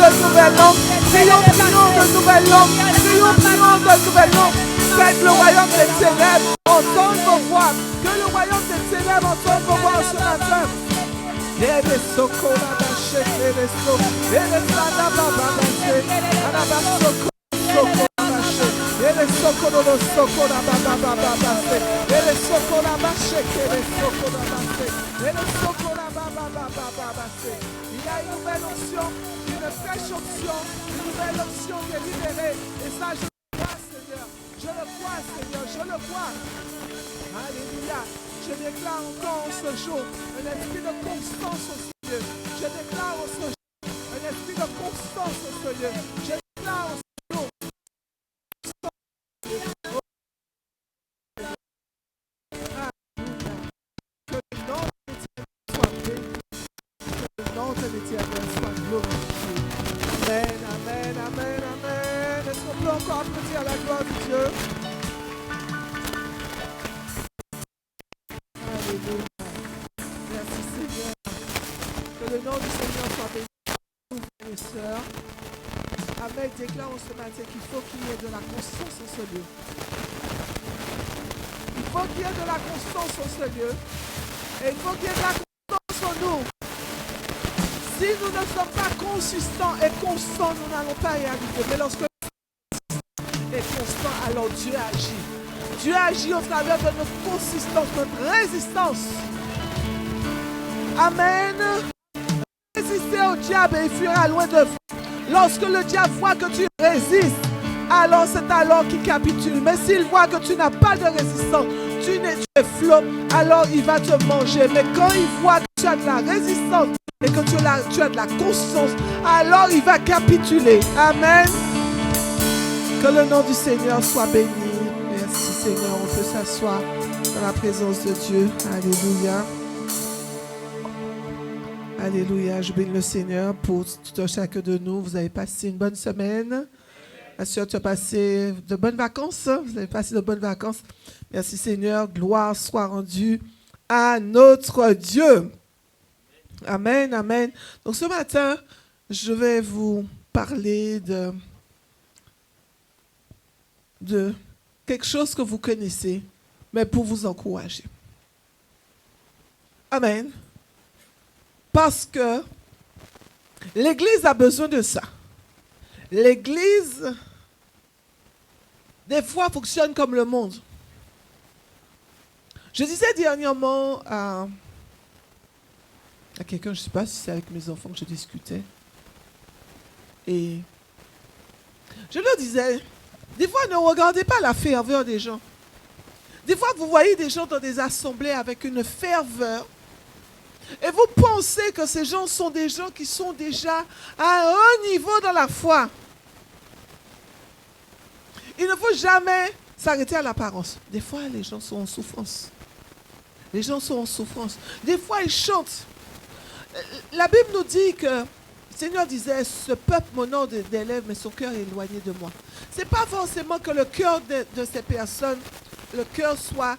nouvelles langues. Prions de nouvelles langues. Prions de nouvelles langues. Faites le royaume des ténèbres entendre vos voix. Que le royaume des ténèbres entende vos voix ce matin. Il y a une nouvelle onction, une fraîche onction, une nouvelle onction qui est libérée. Et ça, je le vois, Seigneur. Je le vois, Seigneur. Je le vois. Alléluia. Je déclare encore en ce jour un esprit de constance au Seigneur. Je déclare en ce jour un esprit de constance au Seigneur. Je déclare en ce jour. Que le nom de l'Éternel soit béni. Que le nom de l'Éternel soit glorifié. Amen, amen, amen, amen. Est-ce qu'on peut encore applaudir à la gloire de Dieu? Alléluia. Merci Seigneur. Que le nom du Seigneur soit béni. Frères et sœurs. Amen. Déclarons ce matin qu'il faut qu'il y ait de la constance en ce lieu. Il faut qu'il y ait de la constance en ce lieu. Et il faut qu'il y ait de la constance en nous. Si nous ne sommes pas consistants et constants, nous n'allons pas y arriver. Mais lorsque nous sommes constants, alors Dieu agit. Dieu agit au travers de notre consistance, notre résistance. Amen. Résister au diable et il fuira loin de vous. Lorsque le diable voit que tu résistes, alors c'est alors qu'il capitule. Mais s'il voit que tu n'as pas de résistance, tu es flot, alors il va te manger. Mais quand il voit que tu as de la résistance et que tu as de la constance, alors il va capituler. Amen. Que le nom du Seigneur soit béni. Merci Seigneur, on peut s'asseoir dans la présence de Dieu. Alléluia. Alléluia, je bénis le Seigneur pour tout un chacun de nous. Vous avez passé une bonne semaine. Assure, tu as passé de bonnes vacances. Vous avez passé de bonnes vacances. Merci Seigneur, gloire soit rendue à notre Dieu. Amen, amen. Donc ce matin, je vais vous parler de quelque chose que vous connaissez, mais pour vous encourager. Amen. Parce que l'Église a besoin de ça. L'Église, des fois, fonctionne comme le monde. Je disais dernièrement à quelqu'un, je ne sais pas si c'est avec mes enfants que je discutais, et je leur disais, des fois, ne regardez pas la ferveur des gens. Des fois, vous voyez des gens dans des assemblées avec une ferveur, et vous pensez que ces gens sont des gens qui sont déjà à un haut niveau dans la foi. Il ne faut jamais s'arrêter à l'apparence. Des fois, les gens sont en souffrance. Les gens sont en souffrance. Des fois, ils chantent. La Bible nous dit que le Seigneur disait, ce peuple m'honore des lèvres, mais son cœur est éloigné de moi. Ce n'est pas forcément que le cœur de ces personnes, le cœur soit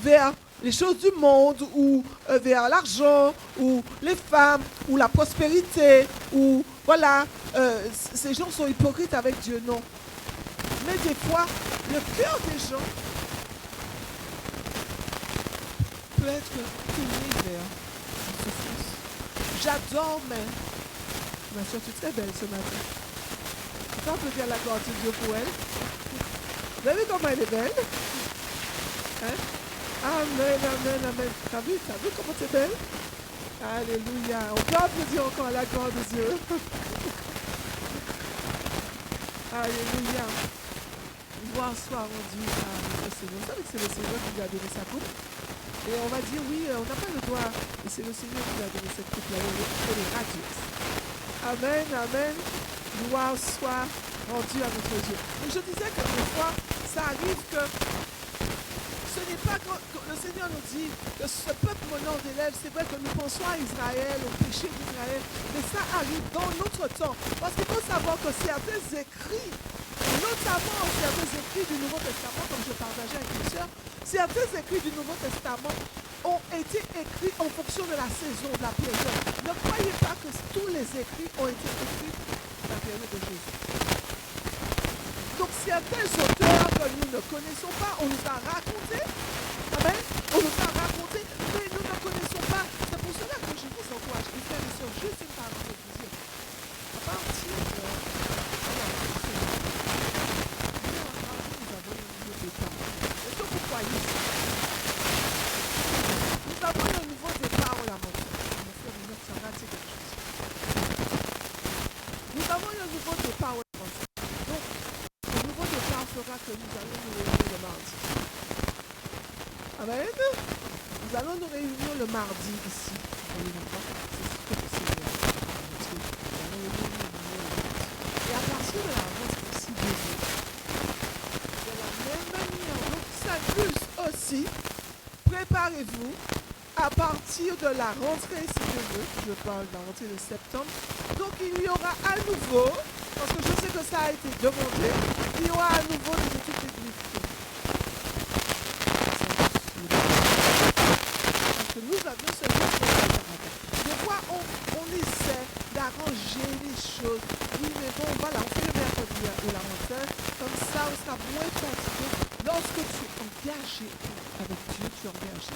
vers les choses du monde, ou vers l'argent, ou les femmes, ou la prospérité, ou voilà, ces gens sont hypocrites avec Dieu, non. Mais des fois, le cœur des gens peut être tourné vers la souffrance. J'adore, mais ma soeur, tu es très belle ce matin. On peut dire la gloire de Dieu pour elle. Vous avez vu comment elle est belle? Hein? Amen, amen, amen. T'as vu comment c'est belle? Alléluia. On peut applaudir encore la gloire de Dieu. Alléluia. Gloire soit rendue à notre Seigneur. Vous savez que c'est le Seigneur qui lui a donné sa coupe. Et on va dire, oui, on n'a pas le droit. Et c'est le Seigneur qui lui a donné cette coupe-là. Elle est radieuse. Amen, amen. Gloire soit rendue à notre Dieu. Donc je disais que des fois, ça arrive que ce n'est pas quand le Seigneur nous dit que ce peuple m'honore des lèvres, c'est vrai que nous pensons à Israël, au péché d'Israël, mais ça arrive dans notre temps. Parce qu'il faut savoir que certains écrits, notamment certains écrits du Nouveau Testament, comme je partageais avec mes soeurs, certains écrits du Nouveau Testament ont été écrits en fonction de la saison, de la période. Ne croyez pas que tous les écrits ont été écrits dans la période de Jésus. Donc certains auteurs que nous ne connaissons pas, on nous a raconté, amen, on nous a raconté, mais nous ne connaissons pas. C'est pour cela que je vous encourage, mes frères et sœurs, juste une parole de vous dire. À partir de... Est-ce que vous croyez ça? Nous avons le nouveau départ au laboratoire. Ça va dire quelque chose. Nous avons le nouveau départ au laboratoire. Donc, le nouveau départ fera que nous allons nous réunir le mardi. Amen. Nous allons nous réunir le mardi ici. Et à partir de la rentrée aussi, de la même manière, donc ça plus aussi, préparez-vous à partir de la rentrée, si je parle de la rentrée de septembre. Donc il y aura à nouveau, parce que je sais que ça a été demandé, il y aura à nouveau des études bibliques. Parce que nous avions seulement des fois on essaie d'arranger les choses. Oui, mais bon, voilà, on fait le mercredi ou la rentrée, comme ça on sera moins fatigué. Lorsque tu es engagé avec Dieu, tu es engagé.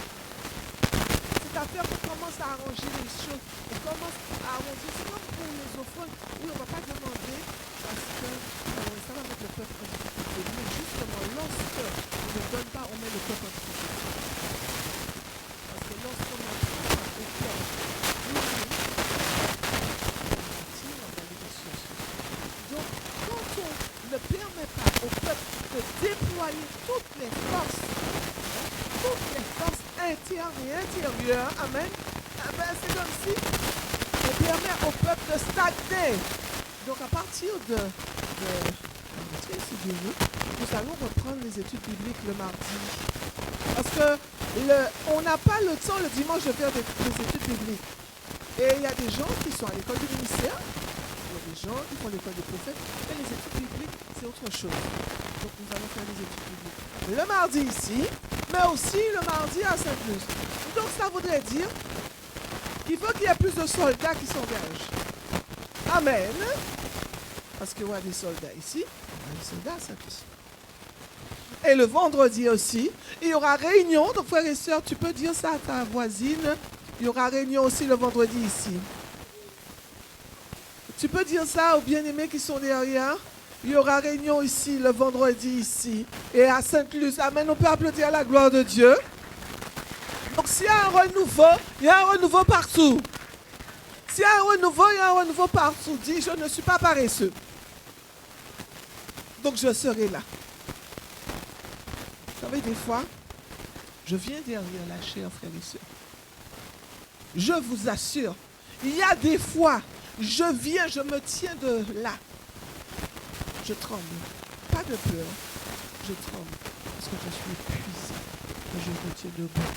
C'est-à-dire qu'on commence à arranger les choses, on commence à arranger. C'est comme pour les offrandes, oui, on ne va pas demander parce que ça va mettre le peuple en difficulté. Mais justement, lorsque on ne donne pas, on met le peuple en difficulté. Parce que lorsqu'on a tout au cœur, donc, quand on ne permet pas au peuple de déployer toutes les forces intérieures et intérieures, amen, c'est comme si on permet au peuple de stagner. Donc, à partir de nous allons reprendre les études bibliques le mardi. Parce que on n'a pas le temps le dimanche de faire des études bibliques. Et il y a des gens qui sont à l'école du ministère. Il y a des gens qui font l'école des prophètes, mais les études bibliques, c'est autre chose. Donc nous allons faire les études bibliques. Le mardi ici, mais aussi le mardi à Sainte-Luce. Donc ça voudrait dire qu'il faut qu'il y ait plus de soldats qui s'engagent. Amen. Parce qu'il y aura des soldats ici, il y aura des soldats à Sainte-Luce. Et le vendredi aussi, il y aura réunion. Donc frères et sœurs, tu peux dire ça à ta voisine. Il y aura réunion aussi le vendredi ici. Tu peux dire ça aux bien-aimés qui sont derrière. Il y aura réunion ici, le vendredi ici. Et à Sainte-Luce. Amen. On peut applaudir à la gloire de Dieu. Donc s'il y a un renouveau, il y a un renouveau partout. S'il y a un renouveau, il y a un renouveau partout. Dis, je ne suis pas paresseux. Donc je serai là. Vous savez, des fois, je viens derrière la chair, frères et sœurs. Je vous assure, il y a des fois, je viens, je me tiens de là. Je tremble. Pas de peur. Je tremble. Parce que je suis épuisé. Mais je me tiens debout.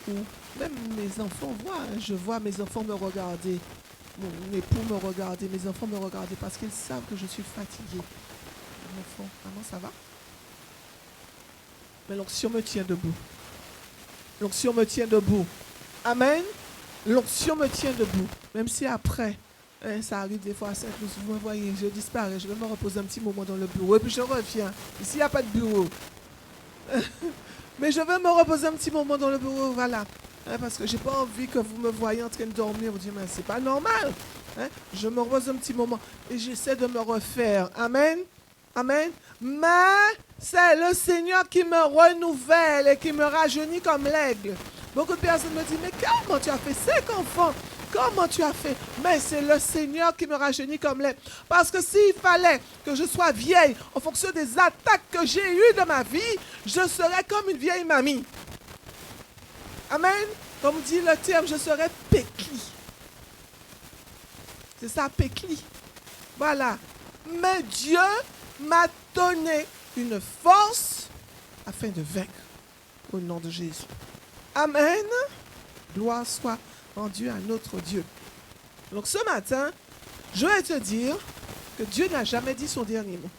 Ou même mes enfants voient. Je vois mes enfants me regarder. Mon époux me regarder. Mes enfants me regarder parce qu'ils savent que je suis fatiguée. Mon enfant, maman, ça va? Mais l'onction me tient debout. L'onction me tient debout. Amen. L'onction me tient debout. Même si après, ça arrive des fois à Sainte-Luce, vous me voyez, je disparais, je vais me reposer un petit moment dans le bureau et puis je reviens. Ici, il n'y a pas de bureau. Mais je vais me reposer un petit moment dans le bureau, voilà. Parce que je n'ai pas envie que vous me voyez en train de dormir. Vous dites, mais c'est pas normal. Je me repose un petit moment et j'essaie de me refaire. Amen. Amen. Mais c'est le Seigneur qui me renouvelle et qui me rajeunit comme l'aigle. Beaucoup de personnes me disent, mais comment tu as fait 5 enfants? Comment tu as fait? Mais c'est le Seigneur qui me rajeunit comme l'aigle. Parce que s'il fallait que je sois vieille en fonction des attaques que j'ai eues dans ma vie, je serais comme une vieille mamie. Amen. Comme dit le terme, je serais pécli. C'est ça, pécli. Voilà. Mais Dieu m'a donné une force afin de vaincre au nom de Jésus. Amen. Gloire soit rendue à notre Dieu. Donc ce matin, je vais te dire que Dieu n'a jamais dit son dernier mot.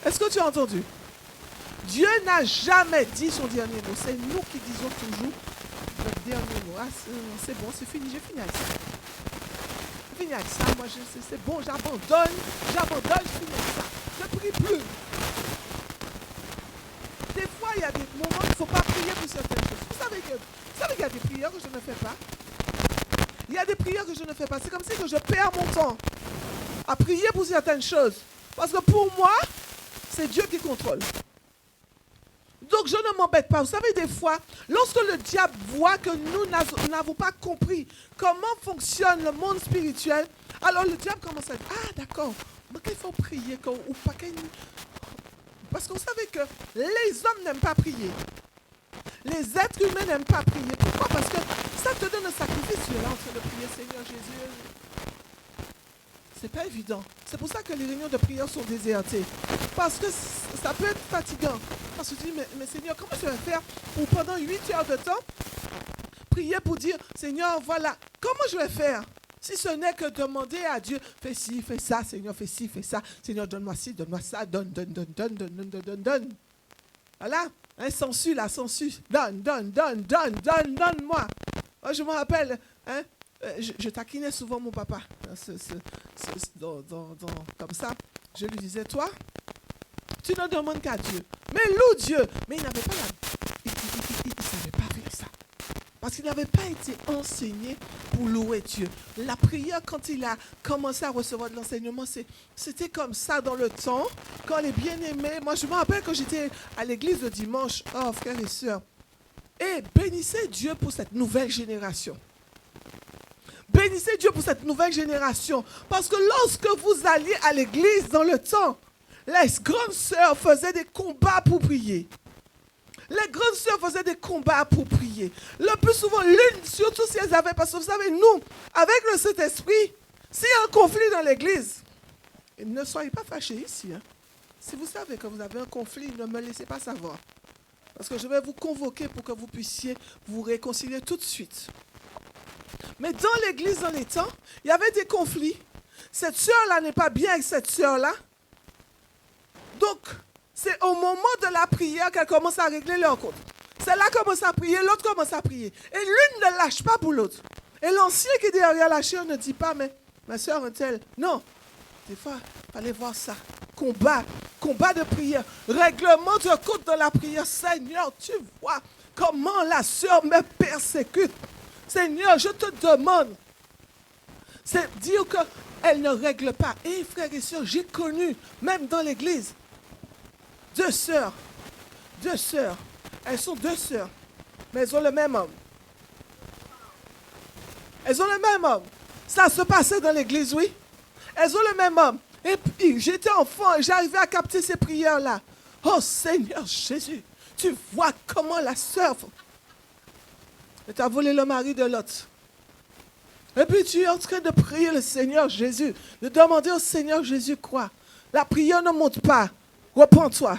Est-ce que tu as entendu? Dieu n'a jamais dit son dernier mot. C'est nous qui disons toujours notre dernier mot. Ah, c'est bon, c'est fini, j'ai fini avec ça. J'ai fini avec ça, moi c'est bon, j'abandonne, je finis avec ça. Je ne prie plus. Des fois, il y a des moments où il ne faut pas prier pour certaines choses. Vous savez qu'il y a des prières que je ne fais pas. Il y a des prières que je ne fais pas. C'est comme si que je perds mon temps à prier pour certaines choses. Parce que pour moi, c'est Dieu qui contrôle. Donc je ne m'embête pas. Vous savez, des fois, lorsque le diable voit que nous n'avons pas compris comment fonctionne le monde spirituel, alors le diable commence à dire, ah d'accord, mais qu'il faut prier, ou pas qu'il... Parce que vous savez que les hommes n'aiment pas prier. Les êtres humains n'aiment pas prier. Pourquoi? Parce que ça te donne un sacrifice. Tu es là en train de prier, Seigneur Jésus. C'est pas évident. C'est pour ça que les réunions de prière sont désertées. Parce que ça peut être fatigant. Parce que tu dis, mais Seigneur, comment je vais faire pour pendant 8 heures de temps prier pour dire, Seigneur, voilà, comment je vais faire? Si ce n'est que demander à Dieu, fais ci, fais ça, Seigneur, fais ci, fais ça. Seigneur, donne-moi ci, donne-moi ça, donne. Voilà, hein, sensu, donne-moi. Moi, je me rappelle, hein, je taquinais souvent mon papa, comme ça. Je lui disais, toi, tu ne demandes qu'à Dieu. Mais loue Dieu. Mais il n'avait pas il ne savait pas faire ça. Parce qu'il n'avait pas été enseigné pour louer Dieu. La prière, quand il a commencé à recevoir de l'enseignement, c'était comme ça dans le temps. Quand les bien-aimés, moi je me rappelle quand j'étais à l'église le dimanche, oh frères et sœurs, et bénissez Dieu pour cette nouvelle génération. Bénissez Dieu pour cette nouvelle génération. Parce que lorsque vous alliez à l'église dans le temps, les grandes sœurs faisaient des combats pour prier. Les grandes sœurs faisaient des combats pour prier. Le plus souvent, l'une, surtout si elles avaient, parce que vous savez, nous, avec le Saint-Esprit, s'il y a un conflit dans l'église, ne soyez pas fâchés ici. Hein. Si vous savez que vous avez un conflit, ne me laissez pas savoir. Parce que je vais vous convoquer pour que vous puissiez vous réconcilier tout de suite. Mais dans l'église, dans les temps, il y avait des conflits. Cette sœur-là n'est pas bien avec cette sœur-là. Donc, c'est au moment de la prière qu'elle commence à régler leur compte. Celle-là commence à prier, l'autre commence à prier. Et l'une ne lâche pas pour l'autre. Et l'ancien qui est derrière la chair ne dit pas, mais ma soeur est-elle? Non. Des fois, il fallait voir ça. Combat de prière. Règlement de compte de la prière. Seigneur, tu vois comment la soeur me persécute. Seigneur, je te demande. C'est dire qu'elle ne règle pas. Et frères et sœurs, j'ai connu, même dans l'église, deux sœurs. Elles sont deux sœurs, mais elles ont le même homme. Ça se passait dans l'église, oui. Elles ont le même homme. Et puis, j'étais enfant et j'arrivais à capter ces prières-là. Oh Seigneur Jésus, tu vois comment la sœur... Tu as volé le mari de l'autre. Et puis tu es en train de prier le Seigneur Jésus, de demander au Seigneur Jésus quoi? La prière ne monte pas. Repends-toi.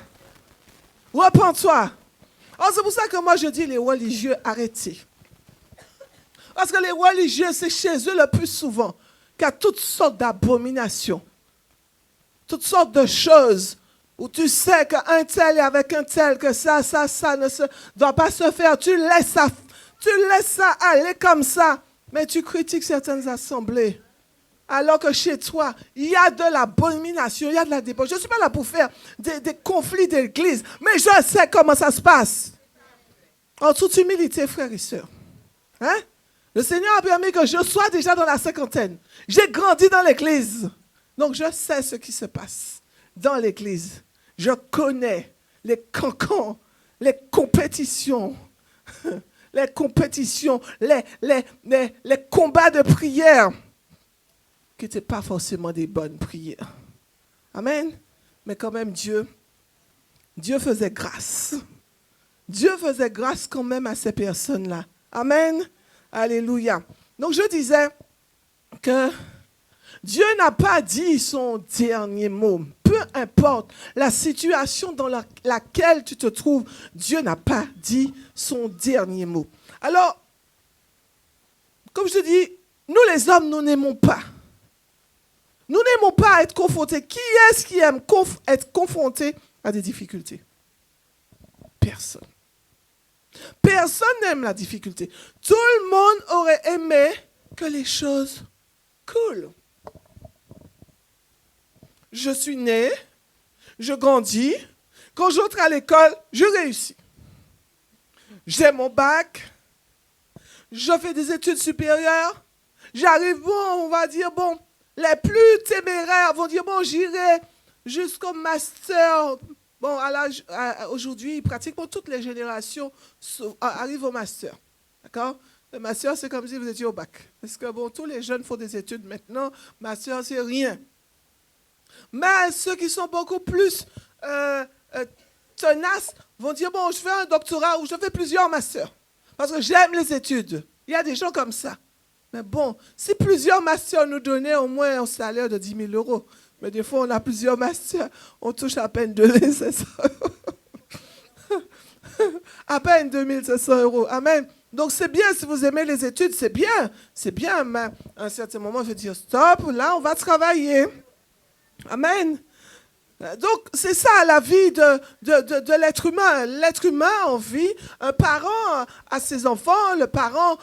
Oh, c'est pour ça que moi je dis les religieux, arrêtez. Parce que les religieux, c'est chez eux le plus souvent qu'il y a toutes sortes d'abominations. Toutes sortes de choses où tu sais qu'un tel est avec un tel, que ça ne doit pas se faire. Tu laisses ça aller comme ça. Mais tu critiques certaines assemblées. Alors que chez toi, il y a de l'abomination, il y a de la débauche. Je ne suis pas là pour faire des conflits d'église, mais je sais comment ça se passe. En toute humilité, frères et sœurs. Hein? Le Seigneur a permis que je sois déjà dans la cinquantaine. J'ai grandi dans l'église. Donc je sais ce qui se passe dans l'église. Je connais les cancans, les compétitions. Les combats de prière qui n'étaient pas forcément des bonnes prières. Amen. Mais quand même, Dieu faisait grâce. Dieu faisait grâce quand même à ces personnes-là. Amen. Alléluia. Donc je disais que Dieu n'a pas dit son dernier mot. Peu importe la situation dans laquelle tu te trouves, Dieu n'a pas dit son dernier mot. Alors, comme je te dis, nous les hommes, nous n'aimons pas. Nous n'aimons pas être confrontés. Qui est-ce qui aime être confronté à des difficultés? Personne. Personne n'aime la difficulté. Tout le monde aurait aimé que les choses coulent. Je suis né, je grandis. Quand j'entre à l'école, je réussis. J'ai mon bac, je fais des études supérieures. J'arrive, on va dire, les plus téméraires vont dire, j'irai jusqu'au master. Aujourd'hui, pratiquement toutes les générations arrivent au master. D'accord? Le master, c'est comme si vous étiez au bac. Parce que, tous les jeunes font des études maintenant. Master, c'est rien. Mais ceux qui sont beaucoup plus tenaces vont dire, je fais un doctorat ou je fais plusieurs masters. Parce que j'aime les études. Il y a des gens comme ça. Mais si plusieurs masters nous donnaient au moins un salaire de 10 000 euros, mais des fois on a plusieurs masters, on touche à peine 2500 euros. À peine 2500 euros. Amen. Donc c'est bien, si vous aimez les études, c'est bien. C'est bien, mais à un certain moment, je vais dire stop, là on va travailler. Amen. Donc, c'est ça la vie de l'être humain. L'être humain en vit, un parent à ses enfants, le parent,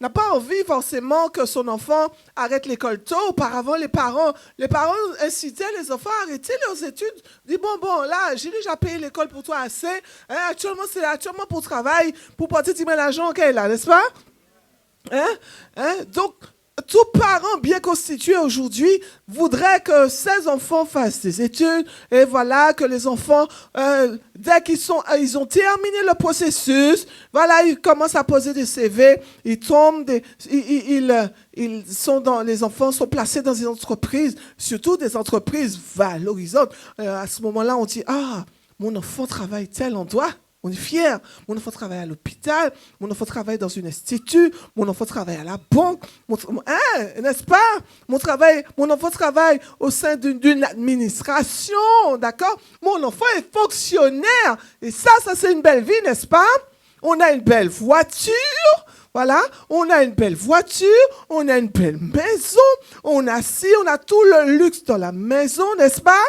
n'a pas envie forcément que son enfant arrête l'école tôt. Auparavant, les parents incitaient les enfants à arrêter leurs études. Ils disent, là, j'ai déjà payé l'école pour toi assez. Actuellement, c'est actuellement pour travail, pour porter l'argent qu'elle est là, n'est-ce pas? Donc, tout parent bien constitué aujourd'hui voudrait que ses enfants fassent des études et voilà que les enfants, dès ils ont terminé le processus, ils commencent à poser des CV, ils tombent, les enfants sont placés dans des entreprises, surtout des entreprises valorisantes. À ce moment-là, on dit, mon enfant travaille tel endroit. On est fiers. Mon enfant travaille à l'hôpital, mon enfant travaille dans un institut, mon enfant travaille à la banque, n'est-ce pas? Mon enfant travaille au sein d'une administration, d'accord? Mon enfant est fonctionnaire. Et ça c'est une belle vie, n'est-ce pas? On a une belle voiture, on a une belle voiture, on a une belle maison, on a tout le luxe dans la maison, n'est-ce pas?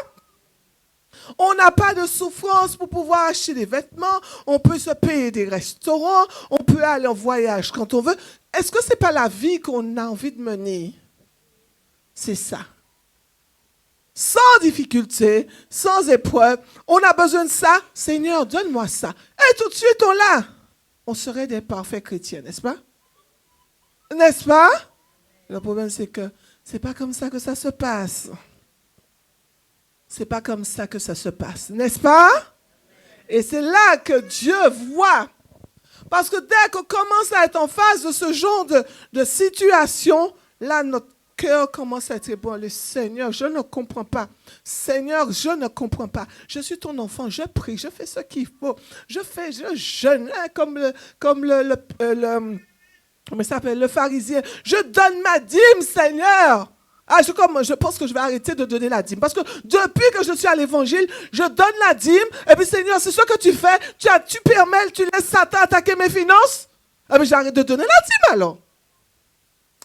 On n'a pas de souffrance pour pouvoir acheter des vêtements. On peut se payer des restaurants. On peut aller en voyage quand on veut. Est-ce que ce n'est pas la vie qu'on a envie de mener? C'est ça. Sans difficulté, sans épreuve. On a besoin de ça. Seigneur, donne-moi ça. Et tout de suite, on serait des parfaits chrétiens, n'est-ce pas? N'est-ce pas? Le problème, c'est que ce n'est pas comme ça que ça se passe. C'est pas comme ça que ça se passe, n'est-ce pas? Et c'est là que Dieu voit. Parce que dès qu'on commence à être en face de ce genre de situation, là, notre cœur commence à être bon. Le Seigneur, je ne comprends pas. Seigneur, je ne comprends pas. Je suis ton enfant, je prie, je fais ce qu'il faut. Je jeûne comme comment ça s'appelle, le pharisien. Je donne ma dîme, Seigneur. Je pense que je vais arrêter de donner la dîme. Parce que depuis que je suis à l'évangile, je donne la dîme. Et puis, Seigneur, c'est ce que tu fais. Tu permets, tu laisses Satan attaquer mes finances. J'arrête de donner la dîme alors.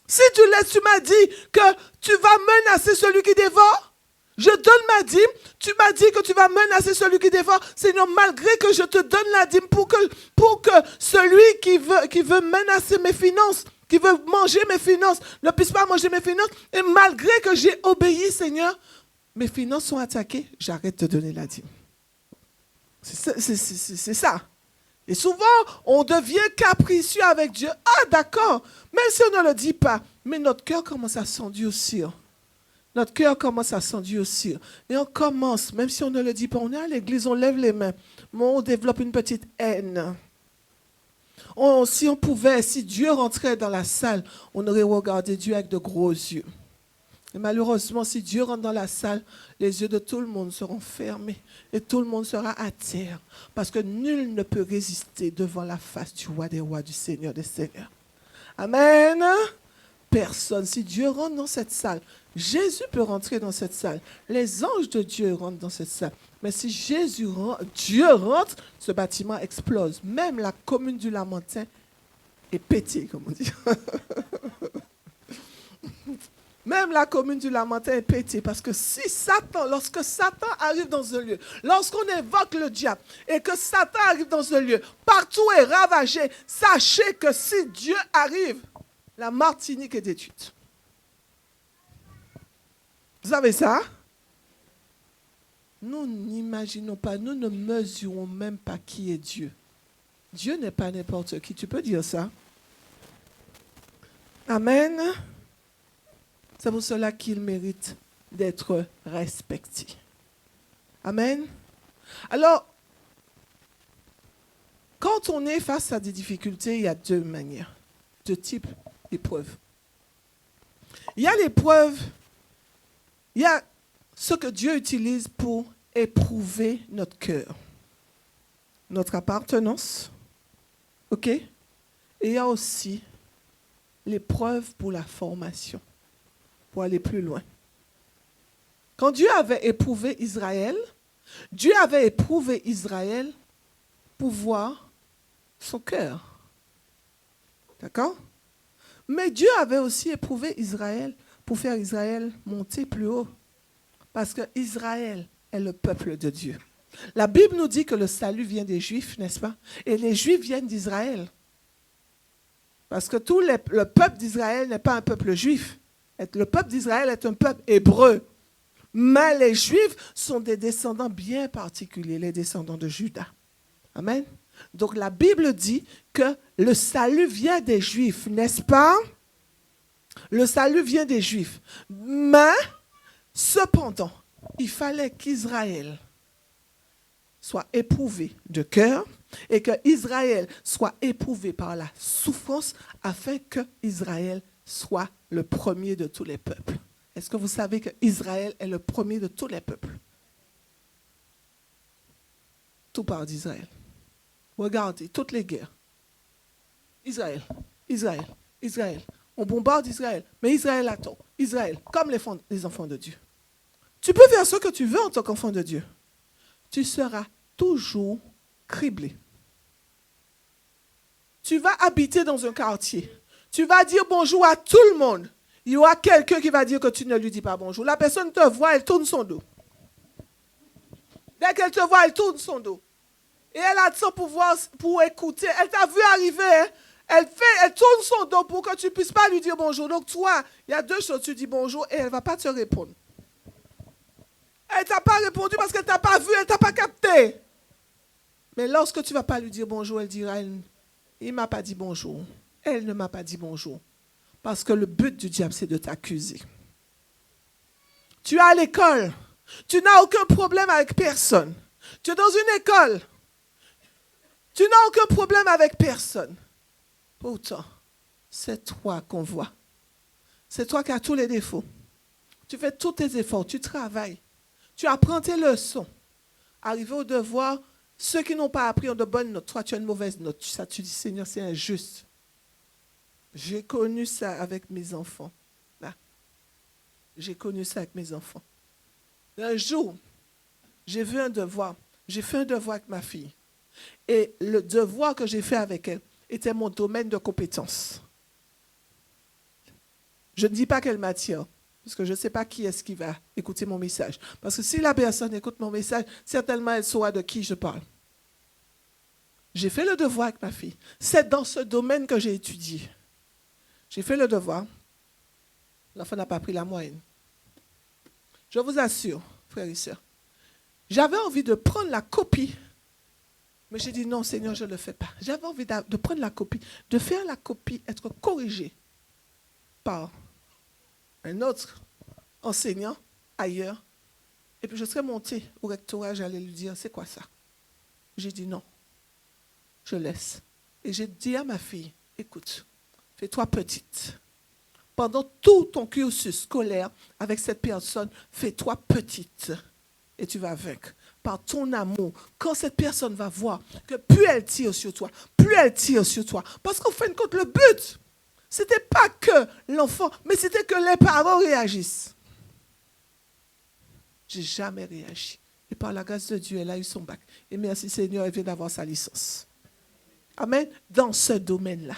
Si tu m'as dit que tu vas menacer celui qui dévore, je donne ma dîme. Tu m'as dit que tu vas menacer celui qui dévore. Seigneur, malgré que je te donne la dîme pour que celui qui veut menacer mes finances, qui veut manger mes finances, ne puisse pas manger mes finances. Et malgré que j'ai obéi, Seigneur, mes finances sont attaquées, j'arrête de donner la dîme. C'est ça. Et souvent, on devient capricieux avec Dieu. D'accord, même si on ne le dit pas, mais notre cœur commence à s'endurcir. Notre cœur commence à s'endurcir. Et on commence, même si on ne le dit pas, on est à l'église, on lève les mains, mais on développe une petite haine. Si Dieu rentrait dans la salle, on aurait regardé Dieu avec de gros yeux. Et malheureusement, si Dieu rentre dans la salle, les yeux de tout le monde seront fermés et tout le monde sera à terre. Parce que nul ne peut résister devant la face du roi des rois, du Seigneur des seigneurs. Amen. Personne. Si Dieu rentre dans cette salle, Jésus peut rentrer dans cette salle. Les anges de Dieu rentrent dans cette salle. Mais si Dieu rentre, ce bâtiment explose. Même la commune du Lamentin est pétée, comme on dit. Même la commune du Lamentin est pétée parce que si Satan, lorsque Satan arrive dans un lieu, lorsqu'on évoque le diable et que Satan arrive dans un lieu, partout est ravagé, sachez que si Dieu arrive, la Martinique est détruite. Vous savez ça? Nous n'imaginons pas, nous ne mesurons même pas qui est Dieu. Dieu n'est pas n'importe qui, tu peux dire ça? Amen. C'est pour cela qu'il mérite d'être respecté. Amen. Alors, quand on est face à des difficultés, il y a deux manières, deux types d'épreuves. Il y a l'épreuve, il y a ce que Dieu utilise pour éprouver notre cœur, notre appartenance, ok? Et il y a aussi l'épreuve pour la formation, pour aller plus loin. Quand Dieu avait éprouvé Israël, Dieu avait éprouvé Israël pour voir son cœur. D'accord? Mais Dieu avait aussi éprouvé Israël pour faire Israël monter plus haut. Parce que Israël est le peuple de Dieu. La Bible nous dit que le salut vient des Juifs, n'est-ce pas? Et les Juifs viennent d'Israël. Parce que le peuple d'Israël n'est pas un peuple juif. Le peuple d'Israël est un peuple hébreu. Mais les Juifs sont des descendants bien particuliers, les descendants de Juda. Amen. Donc la Bible dit que le salut vient des Juifs, n'est-ce pas? Le salut vient des Juifs. Mais, cependant, il fallait qu'Israël soit éprouvé de cœur et qu'Israël soit éprouvé par la souffrance afin qu'Israël soit le premier de tous les peuples. Est-ce que vous savez qu'Israël est le premier de tous les peuples? Tout part d'Israël. Regardez, toutes les guerres. Israël, Israël, Israël. On bombarde Israël, mais Israël attend. Israël, comme les enfants de Dieu. Tu peux faire ce que tu veux en tant qu'enfant de Dieu. Tu seras toujours criblé. Tu vas habiter dans un quartier. Tu vas dire bonjour à tout le monde. Il y aura quelqu'un qui va dire que tu ne lui dis pas bonjour. La personne te voit, elle tourne son dos. Dès qu'elle te voit, elle tourne son dos. Et elle a son pouvoir pour écouter. Elle t'a vu arriver. Hein? Elle tourne son dos pour que tu ne puisses pas lui dire bonjour. Donc toi, il y a deux choses. Tu dis bonjour et elle ne va pas te répondre. Elle ne t'a pas répondu parce qu'elle ne t'a pas vu, elle ne t'a pas capté. Mais lorsque tu ne vas pas lui dire bonjour, elle dira, il ne m'a pas dit bonjour. Elle ne m'a pas dit bonjour. Parce que le but du diable, c'est de t'accuser. Tu es à l'école. Tu n'as aucun problème avec personne. Tu es dans une école. Tu n'as aucun problème avec personne. Pourtant, c'est toi qu'on voit. C'est toi qui as tous les défauts. Tu fais tous tes efforts, tu travailles. Tu apprends tes leçons. Arrivé au devoir, ceux qui n'ont pas appris ont de bonnes notes. Toi, tu as une mauvaise note. Ça, tu dis, Seigneur, c'est injuste. J'ai connu ça avec mes enfants. Là. J'ai connu ça avec mes enfants. Un jour, j'ai vu un devoir. J'ai fait un devoir avec ma fille. Et le devoir que j'ai fait avec elle était mon domaine de compétence. Je ne dis pas qu'elle m'attire, parce que je ne sais pas qui est-ce qui va écouter mon message. Parce que si la personne écoute mon message, certainement elle saura de qui je parle. J'ai fait le devoir avec ma fille. C'est dans ce domaine que j'ai étudié. J'ai fait le devoir. L'enfant n'a pas pris la moyenne. Je vous assure, frères et sœurs, j'avais envie de prendre la copie. Mais j'ai dit non, Seigneur, je ne le fais pas. J'avais envie de prendre la copie, de faire la copie, être corrigé par un autre enseignant ailleurs. Et puis je serais montée au rectorat, j'allais lui dire, c'est quoi ça? J'ai dit non, je laisse. Et j'ai dit à ma fille, écoute, fais-toi petite. Pendant tout ton cursus scolaire avec cette personne, fais-toi petite. Et tu vas vaincre par ton amour. Quand cette personne va voir que plus elle tire sur toi, plus elle tire sur toi. Parce qu'en fin de compte, le but, ce n'était pas que l'enfant, mais c'était que les parents réagissent. Je n'ai jamais réagi. Et par la grâce de Dieu, elle a eu son bac. Et merci Seigneur, elle vient d'avoir sa licence. Amen. Dans ce domaine-là.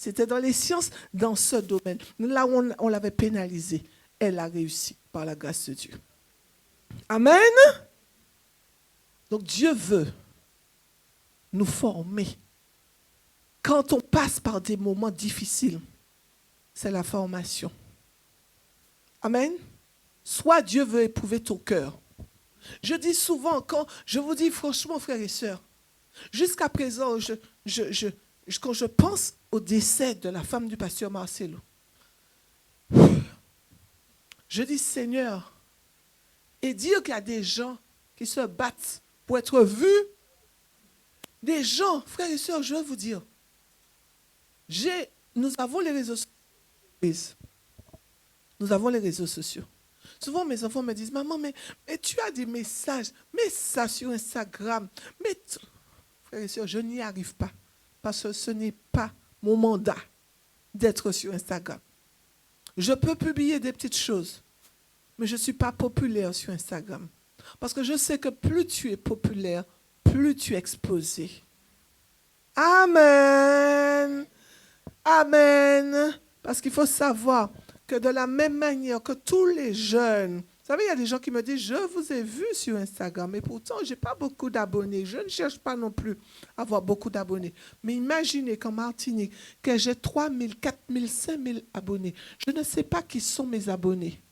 C'était dans les sciences, dans ce domaine. Là où on l'avait pénalisée, elle a réussi par la grâce de Dieu. Amen. Donc Dieu veut nous former. Quand on passe par des moments difficiles, c'est la formation. Amen. Soit Dieu veut éprouver ton cœur. Je dis souvent, quand je vous dis franchement, frères et sœurs, jusqu'à présent, quand je pense au décès de la femme du pasteur Marcelo, je dis Seigneur, et dire qu'il y a des gens qui se battent pour être vus, des gens, frères et sœurs, je veux vous dire, nous avons les réseaux sociaux. Nous avons les réseaux sociaux. Souvent, mes enfants me disent, maman, mais tu as des messages, mets ça sur Instagram. Frères et sœurs, je n'y arrive pas. Parce que ce n'est pas mon mandat d'être sur Instagram. Je peux publier des petites choses, mais je ne suis pas populaire sur Instagram. Parce que je sais que plus tu es populaire, plus tu es exposé. Amen. Amen. Parce qu'il faut savoir que de la même manière que tous les jeunes, vous savez, il y a des gens qui me disent, je vous ai vu sur Instagram, et pourtant, je n'ai pas beaucoup d'abonnés. Je ne cherche pas non plus à avoir beaucoup d'abonnés. Mais imaginez qu'en Martinique, que j'ai 3 000, 4 000, 5 000 abonnés. Je ne sais pas qui sont mes abonnés.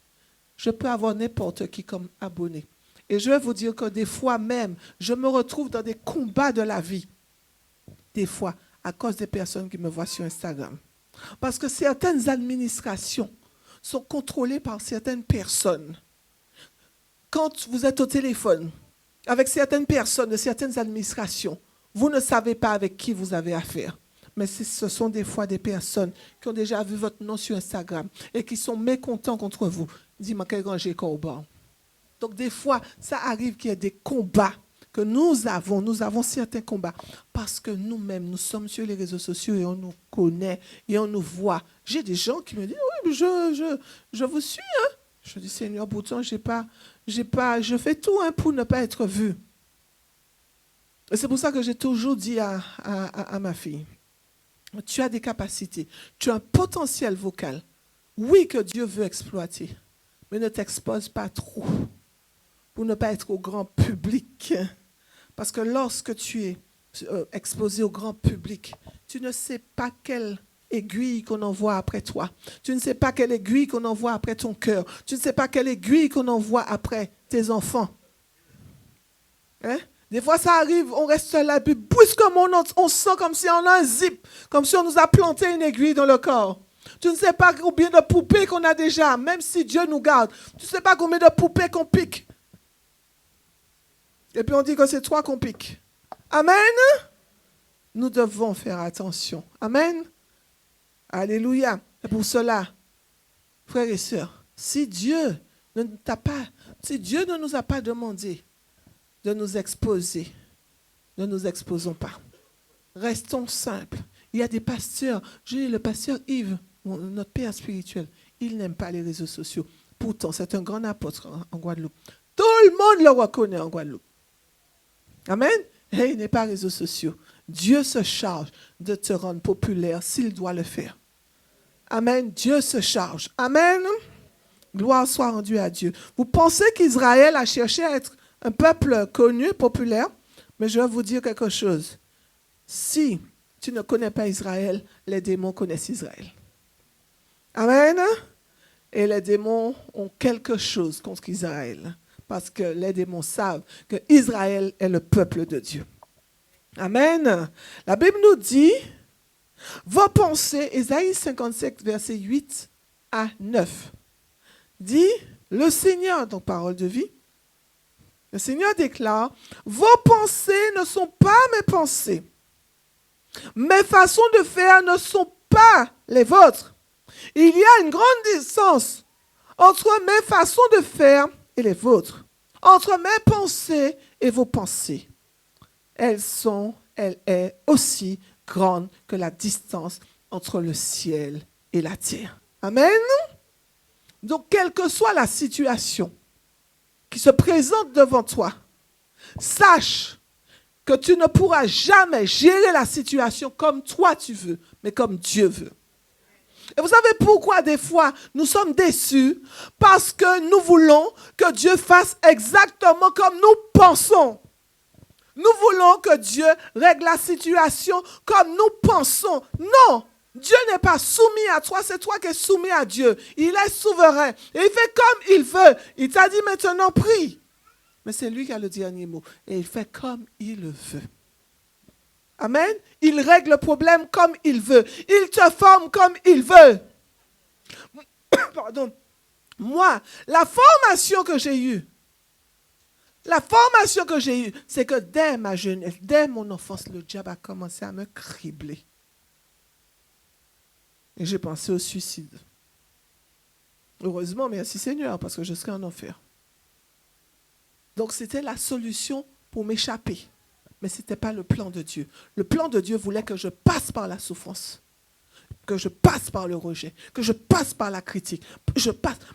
Je peux avoir n'importe qui comme abonné. Et je vais vous dire que des fois même, je me retrouve dans des combats de la vie. Des fois, à cause des personnes qui me voient sur Instagram. Parce que certaines administrations sont contrôlées par certaines personnes. Quand vous êtes au téléphone avec certaines personnes de certaines administrations, vous ne savez pas avec qui vous avez affaire. Mais ce sont des fois des personnes qui ont déjà vu votre nom sur Instagram et qui sont mécontents contre vous. Dis-moi quel grand j'ai corban. Donc des fois, ça arrive qu'il y ait des combats que nous avons certains combats parce que nous-mêmes, nous sommes sur les réseaux sociaux et on nous connaît et on nous voit. J'ai des gens qui me disent, oui, je vous suis. Hein. Je dis, Seigneur, pourtant, je fais tout pour ne pas être vu. Et c'est pour ça que j'ai toujours dit à ma fille, tu as des capacités, tu as un potentiel vocal. Oui, que Dieu veut exploiter, mais ne t'expose pas trop pour ne pas être au grand public. Parce que lorsque tu es exposé au grand public, tu ne sais pas quelle aiguille qu'on envoie après toi. Tu ne sais pas quelle aiguille qu'on envoie après ton cœur. Tu ne sais pas quelle aiguille qu'on envoie après tes enfants. Hein? Des fois, ça arrive, on reste là, et puis brusquement, on sent comme si on a un zip, comme si on nous a planté une aiguille dans le corps. Tu ne sais pas combien de poupées qu'on a déjà, même si Dieu nous garde. Tu ne sais pas combien de poupées qu'on pique. Et puis on dit que c'est toi qu'on pique. Amen. Nous devons faire attention. Amen. Alléluia. Et pour cela, frères et sœurs, si Dieu ne nous a pas demandé de nous exposer, ne nous exposons pas. Restons simples. Il y a des pasteurs, le pasteur Yves, notre père spirituel, il n'aime pas les réseaux sociaux. Pourtant, c'est un grand apôtre en Guadeloupe. Tout le monde le reconnaît en Guadeloupe. Amen. Et il n'est pas réseaux sociaux. Dieu se charge de te rendre populaire s'il doit le faire. Amen. Dieu se charge. Amen. Gloire soit rendue à Dieu. Vous pensez qu'Israël a cherché à être un peuple connu, populaire, mais je vais vous dire quelque chose. Si tu ne connais pas Israël, les démons connaissent Israël. Amen. Et les démons ont quelque chose contre Israël. Parce que les démons savent que Israël est le peuple de Dieu. Amen. La Bible nous dit, vos pensées, Ésaïe 57, versets 8 à 9, dit, le Seigneur, donc parole de vie, le Seigneur déclare, vos pensées ne sont pas mes pensées. Mes façons de faire ne sont pas les vôtres. Il y a une grande distance entre mes façons de faire et les vôtres, entre mes pensées et vos pensées. Elle est aussi grande que la distance entre le ciel et la terre. Amen. Donc, quelle que soit la situation qui se présente devant toi, sache que tu ne pourras jamais gérer la situation comme toi tu veux, mais comme Dieu veut. Et vous savez pourquoi des fois nous sommes déçus? Parce que nous voulons que Dieu fasse exactement comme nous pensons. Nous voulons que Dieu règle la situation comme nous pensons. Non, Dieu n'est pas soumis à toi, c'est toi qui es soumis à Dieu. Il est souverain et il fait comme il veut. Il t'a dit maintenant prie. Mais c'est lui qui a le dernier mot et il fait comme il le veut. Amen. Il règle le problème comme il veut. Il te forme comme il veut. Pardon. Moi, la formation que j'ai eue, c'est que dès ma jeunesse, dès mon enfance, le diable a commencé à me cribler. Et j'ai pensé au suicide. Heureusement, merci Seigneur, parce que je serais en enfer. Donc c'était la solution pour m'échapper. Mais ce n'était pas le plan de Dieu. Le plan de Dieu voulait que je passe par la souffrance, que je passe par le rejet, que je passe par la critique.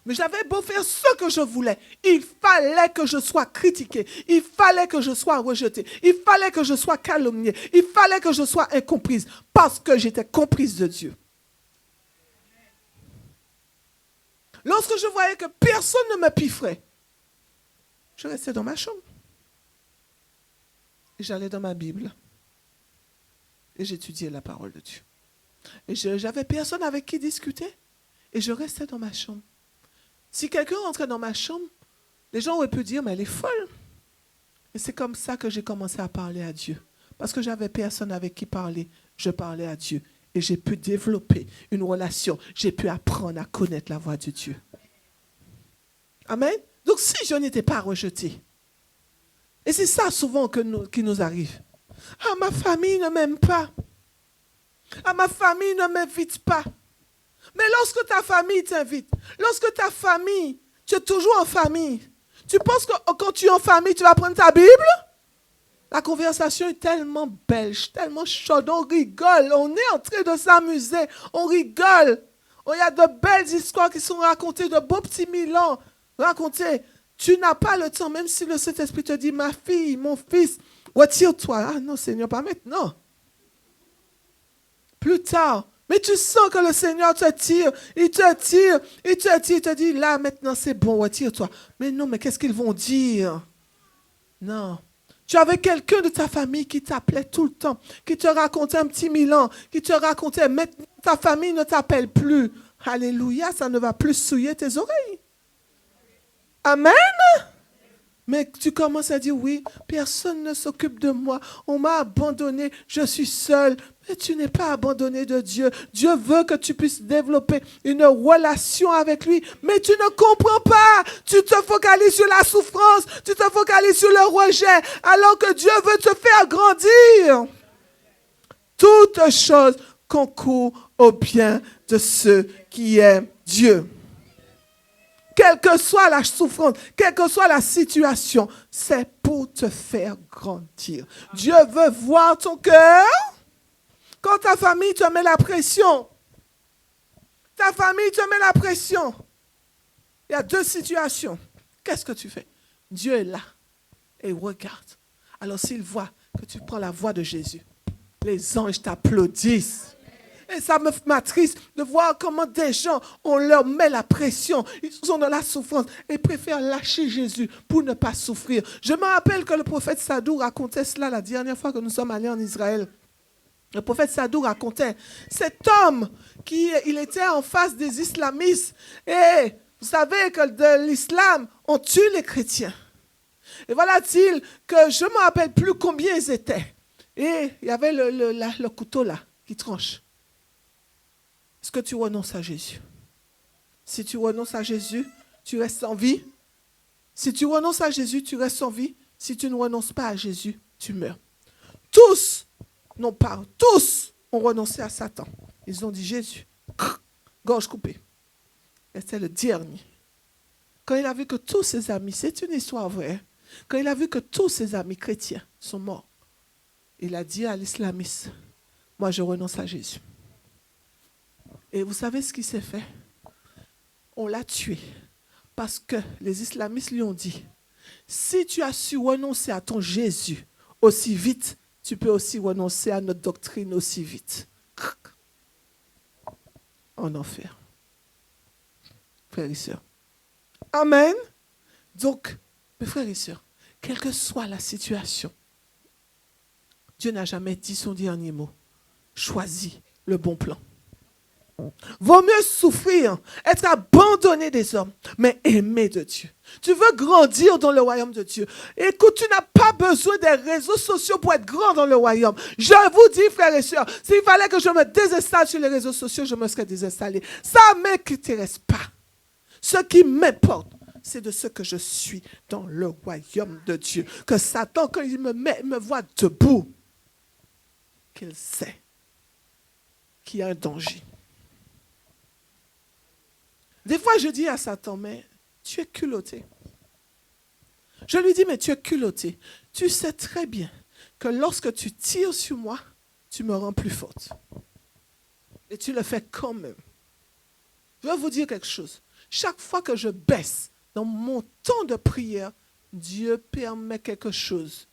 Mais j'avais beau faire ce que je voulais. Il fallait que je sois critiqué. Il fallait que je sois rejeté. Il fallait que je sois calomnié. Il fallait que je sois incomprise parce que j'étais comprise de Dieu. Lorsque je voyais que personne ne me piffrait, je restais dans ma chambre. Et j'allais dans ma Bible. Et j'étudiais la parole de Dieu. Et j'avais personne avec qui discuter. Et je restais dans ma chambre. Si quelqu'un rentrait dans ma chambre, les gens auraient pu dire, mais elle est folle. Et c'est comme ça que j'ai commencé à parler à Dieu. Parce que j'avais personne avec qui parler. Je parlais à Dieu. Et j'ai pu développer une relation. J'ai pu apprendre à connaître la voix de Dieu. Amen. Donc si je n'étais pas rejeté, et c'est ça souvent qui nous arrive. Ah, ma famille ne m'aime pas. Ah, ma famille ne m'invite pas. Mais lorsque ta famille t'invite, lorsque ta famille, tu es toujours en famille, tu penses que quand tu es en famille, tu vas prendre ta Bible? La conversation est tellement belle, tellement chaude, on rigole, on est en train de s'amuser, on rigole. Il y a de belles histoires qui sont racontées, de beaux petits milans racontés. Tu n'as pas le temps, même si le Saint-Esprit te dit, ma fille, mon fils, retire-toi. Ah non, Seigneur, pas maintenant. Plus tard. Mais tu sens que le Seigneur te tire, il te dit, là, maintenant, c'est bon, retire-toi. Mais non, mais qu'est-ce qu'ils vont dire? Non. Tu avais quelqu'un de ta famille qui t'appelait tout le temps, qui te racontait un petit milan, qui te racontait, maintenant, ta famille ne t'appelle plus. Alléluia, ça ne va plus souiller tes oreilles. Amen. Mais tu commences à dire, oui, personne ne s'occupe de moi, on m'a abandonné, je suis seul. Mais tu n'es pas abandonné de Dieu. Dieu veut que tu puisses développer une relation avec lui, mais tu ne comprends pas. Tu te focalises sur la souffrance, tu te focalises sur le rejet, alors que Dieu veut te faire grandir. Toutes choses concourent au bien de ceux qui aiment Dieu. Quelle que soit la souffrance, quelle que soit la situation, c'est pour te faire grandir. Dieu veut voir ton cœur. Quand ta famille te met la pression, il y a deux situations. Qu'est-ce que tu fais? Dieu est là et il regarde. Alors s'il voit que tu prends la voix de Jésus, les anges t'applaudissent. Et ça m'attriste de voir comment des gens, on leur met la pression. Ils sont dans la souffrance et préfèrent lâcher Jésus pour ne pas souffrir. Je me rappelle que le prophète Sadou racontait cela la dernière fois que nous sommes allés en Israël. Le prophète Sadou racontait, cet homme il était en face des islamistes. Et vous savez que de l'islam, on tue les chrétiens. Et voilà-t-il que je ne me rappelle plus combien ils étaient. Et il y avait le couteau là qui tranche. Est-ce que tu renonces à Jésus? Si tu renonces à Jésus, tu restes en vie. Si tu renonces à Jésus, tu restes en vie. Si tu ne renonces pas à Jésus, tu meurs. Tous ont renoncé à Satan. Ils ont dit Jésus, gorge coupée. Et c'est le dernier. Quand il a vu que tous ses amis, c'est une histoire vraie, quand il a vu que tous ses amis chrétiens sont morts, il a dit à l'islamiste, moi je renonce à Jésus. Et vous savez ce qui s'est fait? On l'a tué parce que les islamistes lui ont dit, si tu as su renoncer à ton Jésus, aussi vite, tu peux aussi renoncer à notre doctrine aussi vite. En enfer. Frères et sœurs. Amen. Donc, mes frères et sœurs, quelle que soit la situation, Dieu n'a jamais dit son dernier mot. Choisis le bon plan. Vaut mieux souffrir, être abandonné des hommes, mais aimer de Dieu. Tu veux grandir dans le royaume de Dieu. Écoute, tu n'as pas besoin des réseaux sociaux pour être grand dans le royaume. Je vous dis, frères et sœurs, s'il fallait que je me désinstalle sur les réseaux sociaux, je me serais désinstallé. Ça ne m'intéresse pas. Ce qui m'importe, c'est de ce que je suis dans le royaume de Dieu. Que Satan, quand il me voit debout, qu'il sait qu'il y a un danger. Des fois, je dis à Satan, mais tu es culotté. Je lui dis, mais tu es culotté. Tu sais très bien que lorsque tu tires sur moi, tu me rends plus forte. Et tu le fais quand même. Je vais vous dire quelque chose. Chaque fois que je baisse dans mon temps de prière, Dieu permet quelque chose.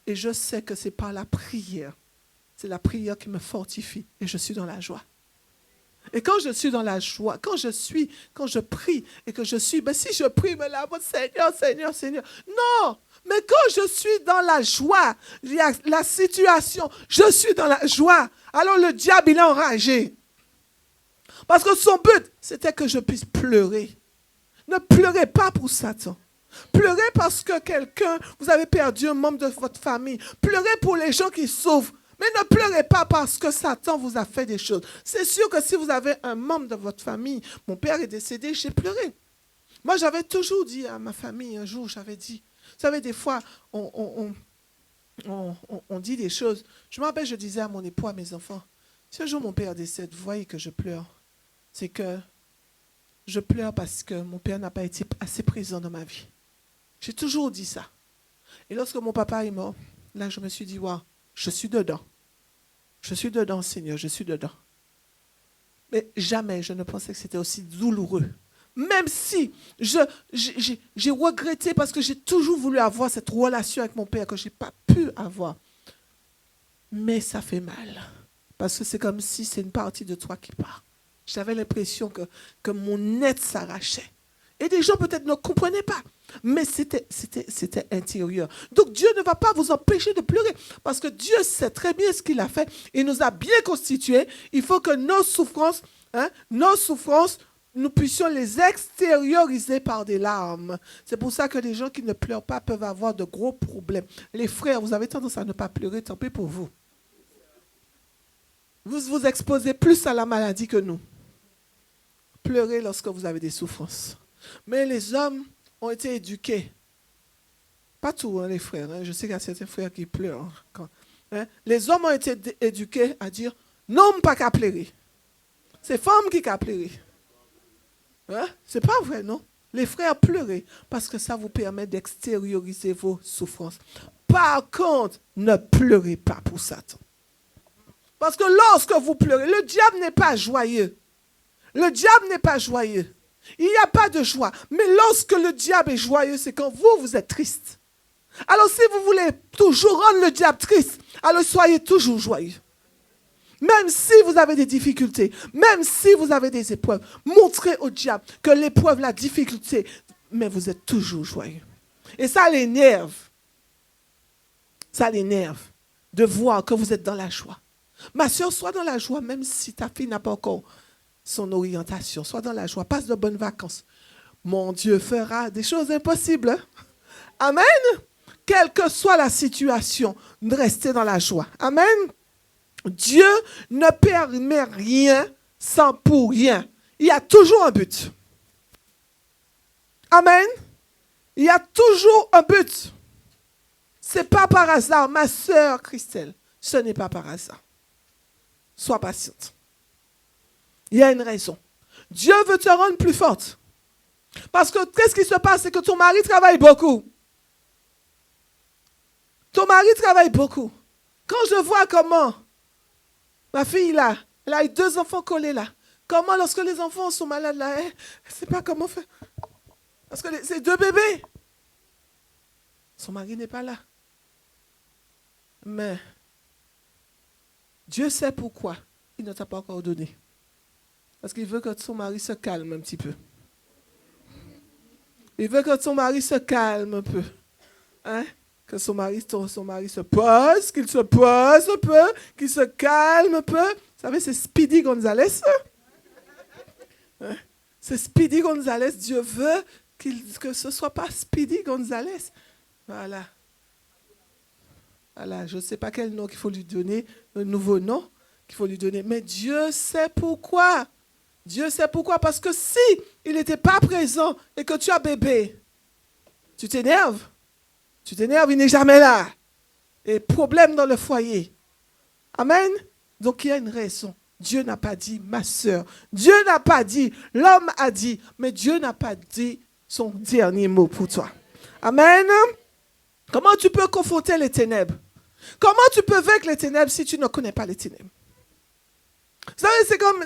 Et je sais que c'est par la prière. C'est la prière qui me fortifie. Et je suis dans la joie. Et quand je suis dans la joie, quand je prie et que je suis, si je prie, mais là, Seigneur, Seigneur, Seigneur. Non, mais quand je suis dans la joie, il y a la situation, je suis dans la joie. Alors le diable, il est enragé. Parce que son but, c'était que je puisse pleurer. Ne pleurez pas pour Satan. Pleurez parce que vous avez perdu un membre de votre famille. Pleurez pour les gens qui souffrent. Mais ne pleurez pas parce que Satan vous a fait des choses. C'est sûr que si vous avez un membre de votre famille, mon père est décédé, j'ai pleuré. Moi, j'avais toujours dit à ma famille, un jour, j'avais dit, vous savez, des fois, on dit des choses. Je me rappelle, je disais à mon époux, à mes enfants, si un jour mon père décède, vous voyez que je pleure. C'est que je pleure parce que mon père n'a pas été assez présent dans ma vie. J'ai toujours dit ça. Et lorsque mon papa est mort, là, je me suis dit, waouh, je suis dedans. Je suis dedans, Seigneur, je suis dedans. Mais jamais je ne pensais que c'était aussi douloureux. Même si j'ai regretté parce que j'ai toujours voulu avoir cette relation avec mon père que je n'ai pas pu avoir. Mais ça fait mal. Parce que c'est comme si c'est une partie de toi qui part. J'avais l'impression que mon être s'arrachait. Et des gens peut-être ne comprenaient pas. Mais c'était intérieur. Donc Dieu ne va pas vous empêcher de pleurer. Parce que Dieu sait très bien ce qu'il a fait. Il nous a bien constitués. Il faut que nos souffrances, nous puissions les extérioriser par des larmes. C'est pour ça que les gens qui ne pleurent pas peuvent avoir de gros problèmes. Les frères, vous avez tendance à ne pas pleurer, tant pis pour vous. Vous vous exposez plus à la maladie que nous. Pleurez lorsque vous avez des souffrances. Mais les hommes ont été éduqués. Pas tous, les frères. Je sais qu'il y a certains frères qui pleurent. Les hommes ont été éduqués à dire non, pas qu'à pleurer. C'est femme qui a pleuré. C'est pas vrai, non? Les frères pleurez parce que ça vous permet d'extérioriser vos souffrances. Par contre, ne pleurez pas pour Satan. Parce que lorsque vous pleurez, le diable n'est pas joyeux. Le diable n'est pas joyeux. Il n'y a pas de joie. Mais lorsque le diable est joyeux, c'est quand vous êtes triste. Alors si vous voulez toujours rendre le diable triste, alors soyez toujours joyeux. Même si vous avez des difficultés, même si vous avez des épreuves, montrez au diable que l'épreuve, la difficulté, mais vous êtes toujours joyeux. Et ça l'énerve. Ça l'énerve de voir que vous êtes dans la joie. Ma soeur, sois dans la joie, même si ta fille n'a pas encore son orientation. Sois dans la joie, passe de bonnes vacances. Mon Dieu fera des choses impossibles. Hein? Amen. Quelle que soit la situation, restez dans la joie. Amen. Dieu ne permet rien sans pour rien. Il y a toujours un but. Amen. Il y a toujours un but. Ce n'est pas par hasard, ma sœur Christelle. Ce n'est pas par hasard. Sois patiente. Il y a une raison. Dieu veut te rendre plus forte. Parce que qu'est-ce qui se passe? C'est que ton mari travaille beaucoup. Ton mari travaille beaucoup. Quand je vois comment ma fille là, elle a eu 2 enfants collés là. Comment lorsque les enfants sont malades là, elle ne sait pas comment faire. Parce que c'est 2 bébés. Son mari n'est pas là. Mais Dieu sait pourquoi il ne t'a pas encore donné. Parce qu'il veut que son mari se calme un petit peu. Il veut que son mari se calme un peu. Hein? Que son mari se pose, qu'il se pose un peu, qu'il se calme un peu. Vous savez, c'est Speedy Gonzalez. Hein? C'est Speedy Gonzalez. Dieu veut que ce ne soit pas Speedy Gonzalez. Voilà. Voilà, je ne sais pas quel nom qu'il faut lui donner, un nouveau nom qu'il faut lui donner. Mais Dieu sait pourquoi. Dieu sait pourquoi. Parce que si il n'était pas présent et que tu as bébé, tu t'énerves. Tu t'énerves, il n'est jamais là. Et problème dans le foyer. Amen. Donc il y a une raison. Dieu n'a pas dit ma soeur. Dieu n'a pas dit, l'homme a dit, mais Dieu n'a pas dit son dernier mot pour toi. Amen. Comment tu peux confronter les ténèbres? Comment tu peux vaincre les ténèbres si tu ne connais pas les ténèbres? Vous savez, c'est comme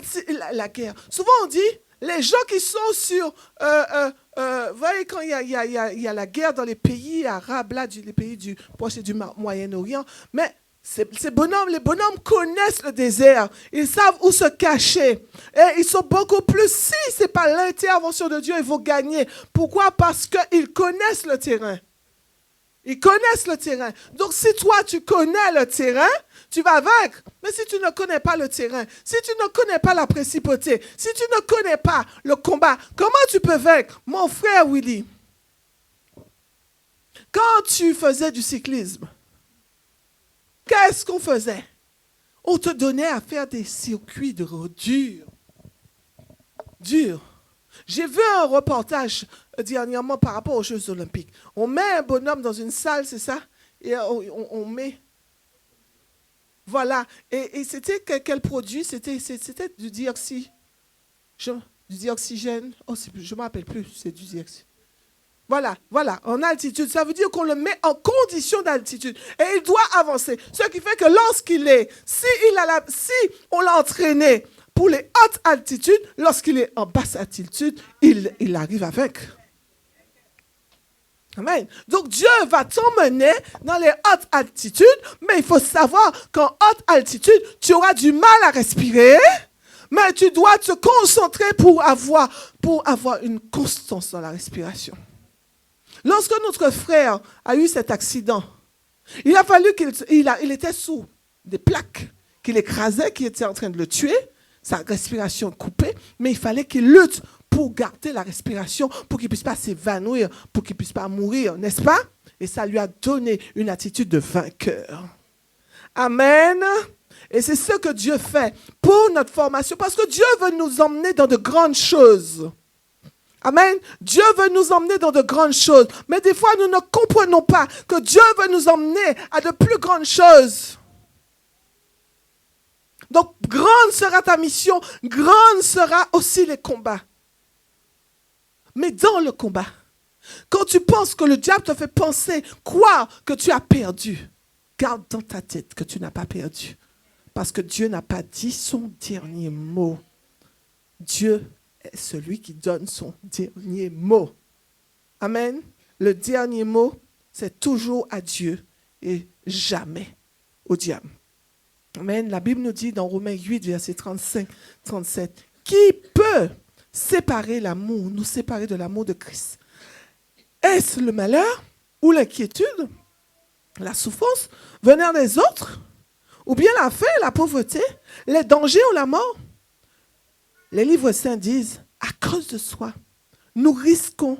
la guerre. Souvent on dit, les gens qui sont sur... vous voyez, quand il y a la guerre dans les pays arabes, là, les pays du Proche et du Moyen-Orient, mais les bonhommes connaissent le désert. Ils savent où se cacher. Et ils sont beaucoup plus... Si ce n'est pas l'intervention de Dieu, ils vont gagner. Pourquoi? Parce qu'ils connaissent le terrain. Ils connaissent le terrain. Donc, si toi, tu connais le terrain, tu vas vaincre. Mais si tu ne connais pas le terrain, si tu ne connais pas la principauté, si tu ne connais pas le combat, comment tu peux vaincre? Mon frère Willy, quand tu faisais du cyclisme, qu'est-ce qu'on faisait? On te donnait à faire des circuits de durs. Durs. J'ai vu un reportage dernièrement par rapport aux Jeux Olympiques. On met un bonhomme dans une salle, c'est ça? Et on met... Voilà. Et c'était quel produit? C'était du dioxyde. Du dioxygène. Oh, je ne me rappelle plus, c'est du dioxyde. Voilà, en altitude. Ça veut dire qu'on le met en condition d'altitude. Et il doit avancer. Ce qui fait que lorsqu'il est... Si on l'a entraîné pour les hautes altitudes, lorsqu'il est en basse altitude, il arrive à vaincre. Amen. Donc Dieu va t'emmener dans les hautes altitudes, mais il faut savoir qu'en haute altitude, tu auras du mal à respirer, mais tu dois te concentrer pour avoir une constance dans la respiration. Lorsque notre frère a eu cet accident, il a fallu il était sous des plaques qui l'écrasaient, qui étaient en train de le tuer, sa respiration coupée, mais il fallait qu'il lutte pour garder la respiration, pour qu'il ne puisse pas s'évanouir, pour qu'il ne puisse pas mourir, n'est-ce pas? Et ça lui a donné une attitude de vainqueur. Amen. Et c'est ce que Dieu fait pour notre formation, parce que Dieu veut nous emmener dans de grandes choses. Amen. Dieu veut nous emmener dans de grandes choses. Mais des fois, nous ne comprenons pas que Dieu veut nous emmener à de plus grandes choses. Donc, grande sera ta mission, grande sera aussi les combats. Mais dans le combat, quand tu penses que le diable te fait penser que tu as perdu, garde dans ta tête que tu n'as pas perdu. Parce que Dieu n'a pas dit son dernier mot. Dieu est celui qui donne son dernier mot. Amen. Le dernier mot, c'est toujours à Dieu et jamais au diable. Amen. La Bible nous dit dans Romains 8, verset 35-37, qui peut nous séparer de l'amour de Christ? Est-ce le malheur ou l'inquiétude, la souffrance venant des autres, ou bien la faim, la pauvreté, les dangers ou la mort? Les livres saints disent, à cause de soi, nous risquons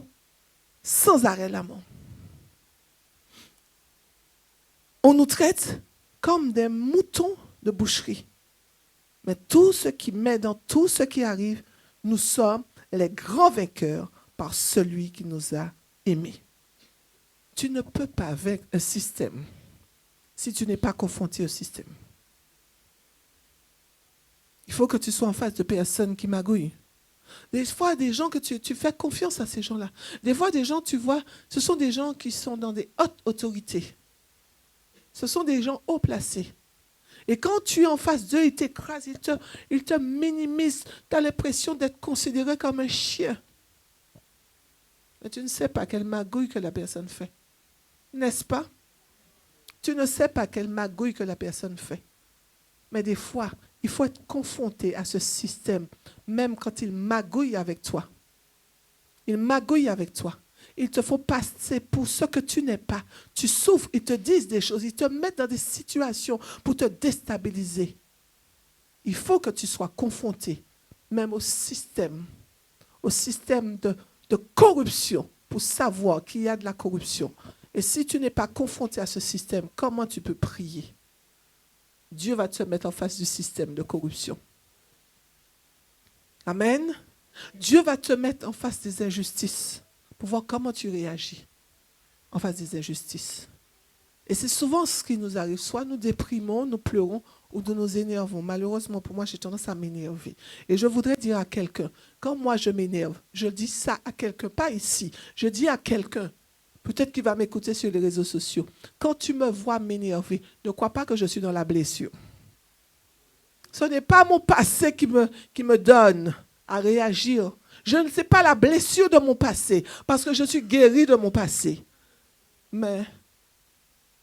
sans arrêt la mort. On nous traite comme des moutons de boucherie. Mais tout ce qui met dans tout ce qui arrive, nous sommes les grands vainqueurs par celui qui nous a aimés. Tu ne peux pas vaincre un système si tu n'es pas confronté au système. Il faut que tu sois en face de personnes qui magouillent. Des fois, des gens que tu fais confiance à ces gens-là. Des fois, des gens, tu vois, ce sont des gens qui sont dans des hautes autorités. Ce sont des gens haut placés. Et quand tu es en face d'eux, ils t'écrasent, ils te minimisent. Tu as l'impression d'être considéré comme un chien. Mais tu ne sais pas quelle magouille que la personne fait. N'est-ce pas? Tu ne sais pas quelle magouille que la personne fait. Mais des fois, il faut être confronté à ce système, même quand il magouille avec toi. Il magouille avec toi. Il te faut passer pour ce que tu n'es pas. Tu souffres, ils te disent des choses, ils te mettent dans des situations pour te déstabiliser. Il faut que tu sois confronté même au système de corruption pour savoir qu'il y a de la corruption. Et si tu n'es pas confronté à ce système, comment tu peux prier? Dieu va te mettre en face du système de corruption. Amen. Dieu va te mettre en face des injustices pour voir comment tu réagis en face des injustices. Et c'est souvent ce qui nous arrive. Soit nous déprimons, nous pleurons, ou nous nous énervons. Malheureusement, pour moi, j'ai tendance à m'énerver. Et je voudrais dire à quelqu'un, quand moi je m'énerve, je dis ça à quelqu'un, pas ici, je dis à quelqu'un, peut-être qu'il va m'écouter sur les réseaux sociaux. Quand tu me vois m'énerver, ne crois pas que je suis dans la blessure. Ce n'est pas mon passé qui me donne à réagir. Je ne sais pas la blessure de mon passé, parce que je suis guéri de mon passé. Mais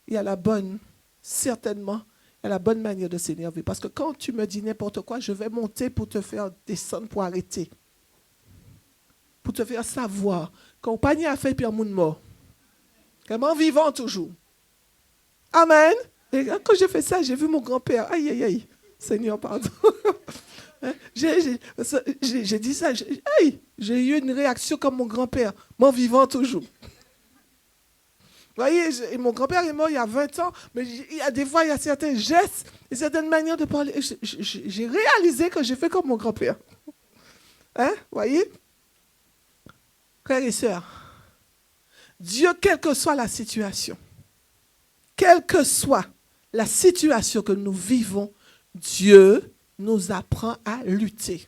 il y a la bonne, certainement, il y a la bonne manière de s'énerver. Parce que quand tu me dis n'importe quoi, je vais monter pour te faire descendre, pour arrêter. Pour te faire savoir qu'on panier a fait puis un monde mort. Comment vivant toujours. Amen. Et quand j'ai fait ça, j'ai vu mon grand-père. Aïe, aïe, aïe. Seigneur, pardon. J'ai dit ça. J'ai eu une réaction comme mon grand-père. Mon vivant toujours. Vous voyez, mon grand-père est mort il y a 20 ans, mais il y a des fois, il y a certains gestes et certaines manières de parler. J'ai réalisé que j'ai fait comme mon grand-père. Hein? Vous voyez? Frères et sœurs, Dieu, quelle que soit la situation que nous vivons, Dieu nous apprend à lutter.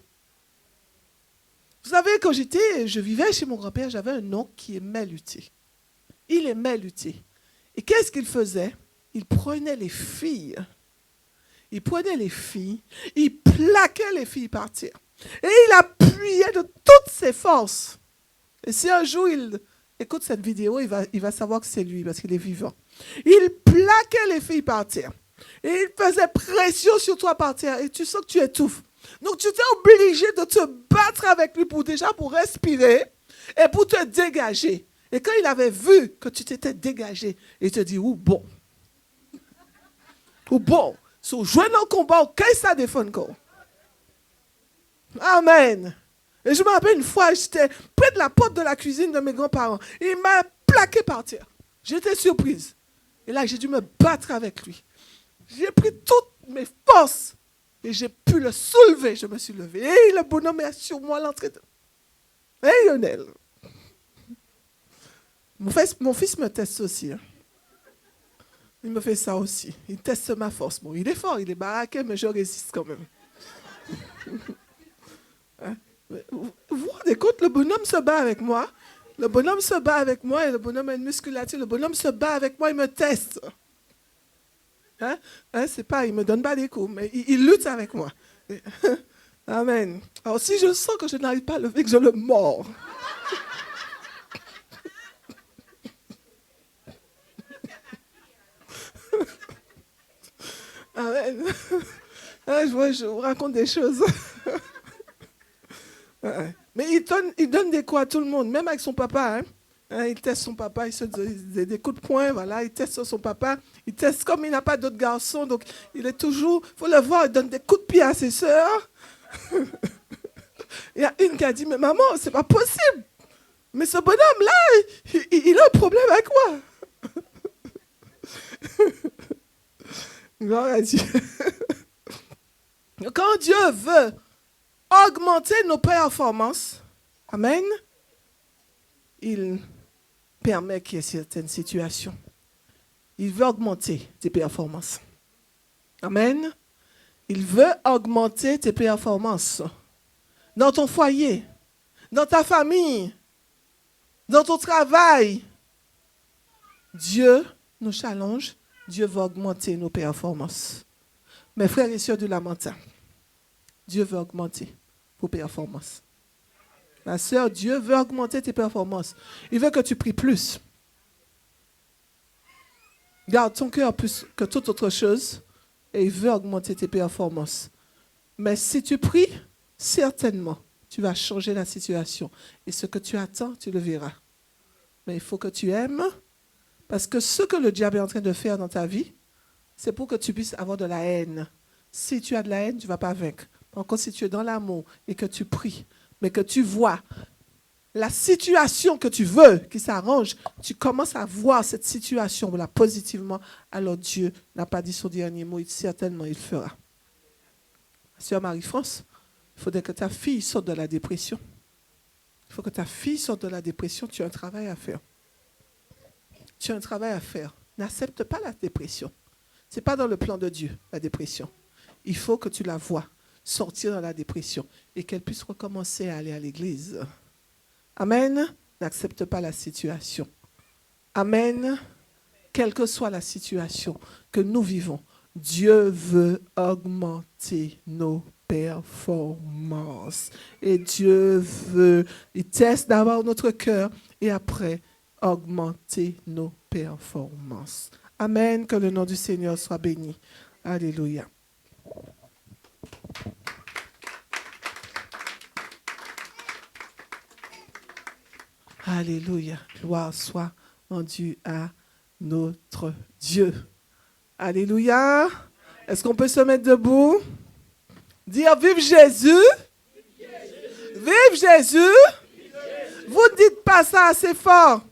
Vous savez, quand je vivais chez mon grand-père, j'avais un oncle qui aimait lutter. Il aimait lutter. Et qu'est-ce qu'il faisait? Il prenait les filles. Il plaquait les filles par terre. Et il appuyait de toutes ses forces. Et si un jour il écoute cette vidéo, il va savoir que c'est lui parce qu'il est vivant. Il plaquait les filles par terre. Et il faisait pression sur toi par terre. Et tu sens que tu étouffes. Donc tu t'es obligé de te battre avec lui pour respirer et pour te dégager. Et quand il avait vu que tu t'étais dégagé, il te dit, ou bon. So, jouer dans le combat, qu'est-ce que ça défend encore? Amen. Et je me rappelle une fois, j'étais près de la porte de la cuisine de mes grands-parents. Il m'a plaqué par terre. J'étais surprise. Et là, j'ai dû me battre avec lui. J'ai pris toutes mes forces. Et j'ai pu le soulever. Je me suis levé. Et le bonhomme est sur moi l'entrée de... Hey Lionel. Mon fils me teste aussi. Hein. Il me fait ça aussi. Il teste ma force. Bon, il est fort, il est baraqué, mais je résiste quand même. Hein? Vous vous rendez compte, le bonhomme se bat avec moi. Le bonhomme se bat avec moi et le bonhomme a une musculature. Le bonhomme se bat avec moi, il me teste. Hein? C'est pas, il ne me donne pas des coups, mais il lutte avec moi. Amen. Alors si je sens que je n'arrive pas à lever, que je le mords. Amen. Je vous raconte des choses. Mais il donne des coups à tout le monde, même avec son papa. Il teste son papa, il se donne des coups de poing, voilà, il teste son papa. Il teste comme il n'a pas d'autres garçons, donc il est toujours, il faut le voir, il donne des coups de pied à ses sœurs. Il y a une qui a dit, mais maman, c'est pas possible. Mais ce bonhomme-là, il a un problème avec moi. Gloire à Dieu. Quand Dieu veut augmenter nos performances, amen, il permet qu'il y ait certaines situations. Il veut augmenter tes performances. Amen. Il veut augmenter tes performances. Dans ton foyer, dans ta famille, dans ton travail. Dieu nous challenge. Dieu veut augmenter nos performances. Mes frères et sœurs du Lamentin, Dieu veut augmenter vos performances. Ma sœur, Dieu veut augmenter tes performances. Il veut que tu pries plus. garde ton cœur plus que toute autre chose et il veut augmenter tes performances. Mais si tu pries, certainement, tu vas changer la situation. Et ce que tu attends, tu le verras. Mais il faut que tu aimes, parce que ce que le diable est en train de faire dans ta vie, c'est pour que tu puisses avoir de la haine. Si tu as de la haine, tu ne vas pas vaincre. Par contre, si tu es dans l'amour et que tu pries, mais que tu vois la situation que tu veux qui s'arrange, tu commences à voir cette situation-là positivement, alors Dieu n'a pas dit son dernier mot, certainement il fera. Sœur Marie-France, il faudrait que ta fille sorte de la dépression. Il faut que ta fille sorte de la dépression, tu as un travail à faire. Tu as un travail à faire. N'accepte pas la dépression. Ce n'est pas dans le plan de Dieu, la dépression. Il faut que tu la vois sortir de la dépression et qu'elle puisse recommencer à aller à l'église. Amen. N'accepte pas la situation. Amen. Quelle que soit la situation que nous vivons, Dieu veut augmenter nos performances. Et Dieu veut, il teste d'abord notre cœur et après augmenter nos performances. Amen. Que le nom du Seigneur soit béni. Alléluia. Alléluia. Gloire soit rendue à notre Dieu. Alléluia. Est-ce qu'on peut se mettre debout? Dire vive Jésus. Vive Jésus. Vous ne dites pas ça assez fort.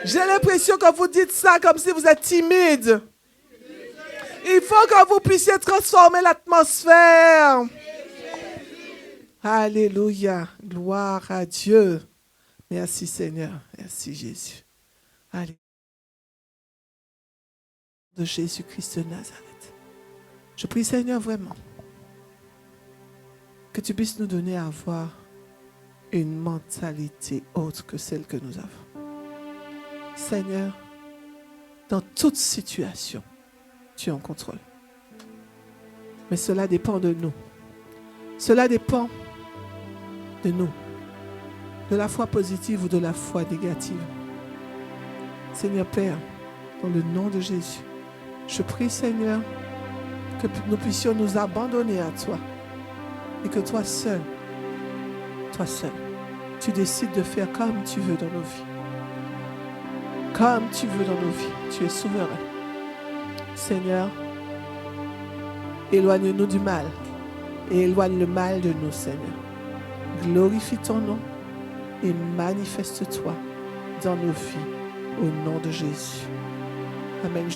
J'ai l'impression que vous dites ça comme si vous êtes timide. Il faut que vous puissiez transformer l'atmosphère. Alléluia. Gloire à Dieu. Merci Seigneur. Merci Jésus. Alléluia. De Jésus-Christ de Nazareth. Je prie Seigneur vraiment que tu puisses nous donner à avoir une mentalité autre que celle que nous avons. Seigneur, dans toute situation, tu es en contrôle. Mais cela dépend de nous. Cela dépend de nous. De la foi positive ou de la foi négative. Seigneur Père, dans le nom de Jésus, je prie Seigneur que nous puissions nous abandonner à toi et que toi seul, tu décides de faire comme tu veux dans nos vies. Comme tu veux dans nos vies. Tu es souverain. Seigneur, éloigne-nous du mal et éloigne le mal de nous, Seigneur. Glorifie ton nom et manifeste-toi dans nos vies au nom de Jésus. Amen.